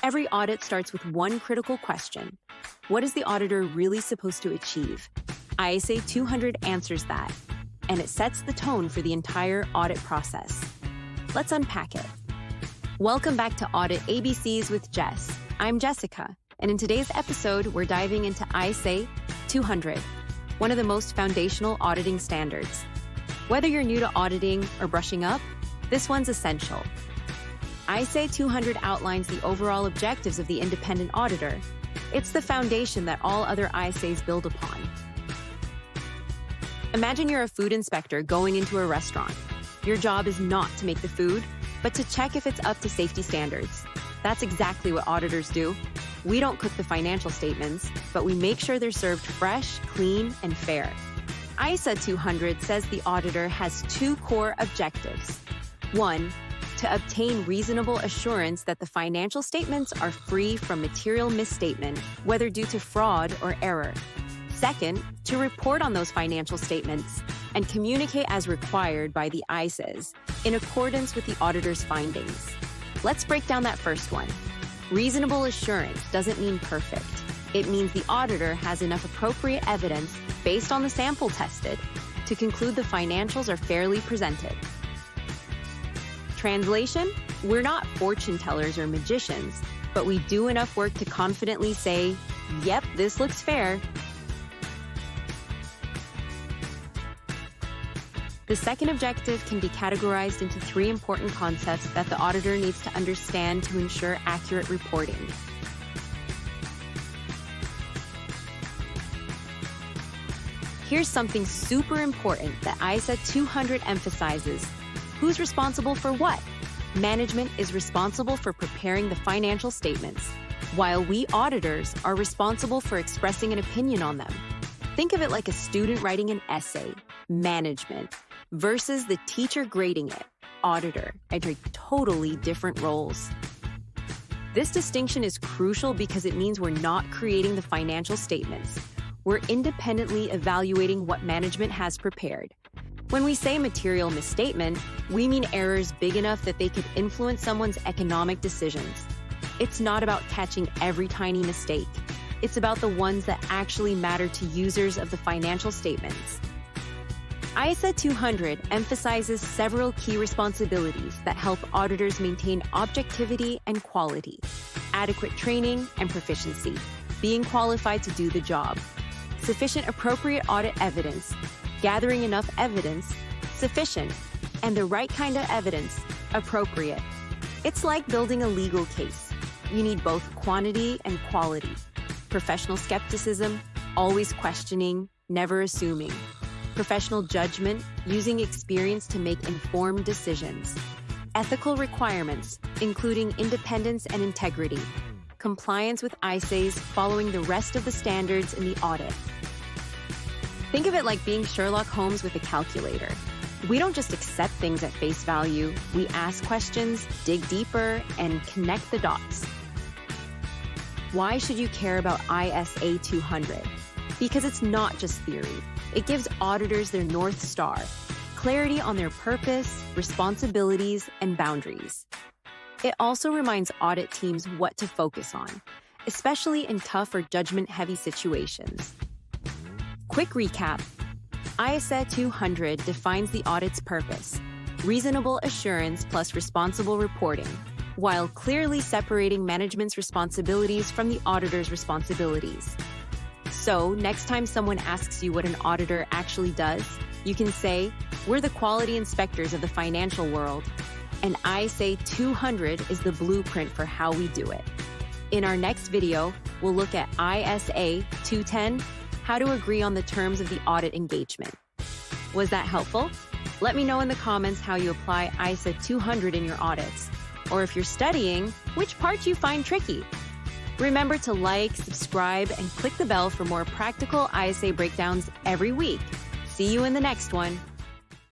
Every audit starts with one critical question. What is the auditor really supposed to achieve? ISA 200 answers that, and it sets the tone for the entire audit process. Let's unpack it. Welcome back to Audit ABCs with Jess. I'm Jessica, and in today's episode, we're diving into ISA 200, one of the most foundational auditing standards. Whether you're new to auditing or brushing up, this one's essential. ISA 200 outlines the overall objectives of the independent auditor. It's the foundation that all other ISAs build upon. Imagine you're a food inspector going into a restaurant. Your job is not to make the food, but to check if it's up to safety standards. That's exactly what auditors do. We don't cook the financial statements, but we make sure they're served fresh, clean, and fair. ISA 200 says the auditor has two core objectives. One, to obtain reasonable assurance that the financial statements are free from material misstatement, whether due to fraud or error. Second, to report on those financial statements and communicate as required by the ISAs in accordance with the auditor's findings. Let's break down that first one. Reasonable assurance doesn't mean perfect. It means the auditor has enough appropriate evidence based on the sample tested to conclude the financials are fairly presented. Translation, we're not fortune tellers or magicians, but we do enough work to confidently say, yep, this looks fair. The second objective can be categorized into three important concepts that the auditor needs to understand to ensure accurate reporting. Here's something super important that ISA 200 emphasizes. Who's responsible for what? Management is responsible for preparing the financial statements, while we auditors are responsible for expressing an opinion on them. Think of it like a student writing an essay, management, versus the teacher grading it, auditor, and are totally different roles. This distinction is crucial because it means we're not creating the financial statements. We're independently evaluating what management has prepared. When we say material misstatement, we mean errors big enough that they could influence someone's economic decisions. It's not about catching every tiny mistake. It's about the ones that actually matter to users of the financial statements. ISA 200 emphasizes several key responsibilities that help auditors maintain objectivity and quality, adequate training and proficiency, being qualified to do the job, sufficient appropriate audit evidence, gathering enough evidence, sufficient, and the right kind of evidence, appropriate. It's like building a legal case. You need both quantity and quality. Professional skepticism, always questioning, never assuming. Professional judgment, using experience to make informed decisions. Ethical requirements, including independence and integrity. Compliance with ISAs, following the rest of the standards in the audit. Think of it like being Sherlock Holmes with a calculator. We don't just accept things at face value. We ask questions, dig deeper, and connect the dots. Why should you care about ISA 200? Because it's not just theory. It gives auditors their North Star, clarity on their purpose, responsibilities, and boundaries. It also reminds audit teams what to focus on, especially in tough or judgment-heavy situations. Quick recap. ISA 200 defines the audit's purpose, reasonable assurance plus responsible reporting, while clearly separating management's responsibilities from the auditor's responsibilities. So, next time someone asks you what an auditor actually does, you can say, we're the quality inspectors of the financial world, and ISA 200 is the blueprint for how we do it. In our next video, we'll look at ISA 210, how to agree on the terms of the audit engagement. Was that helpful? Let me know in the comments how you apply ISA 200 in your audits, or if you're studying, which part you find tricky. Remember to like, subscribe, and click the bell for more practical ISA breakdowns every week. See you in the next one.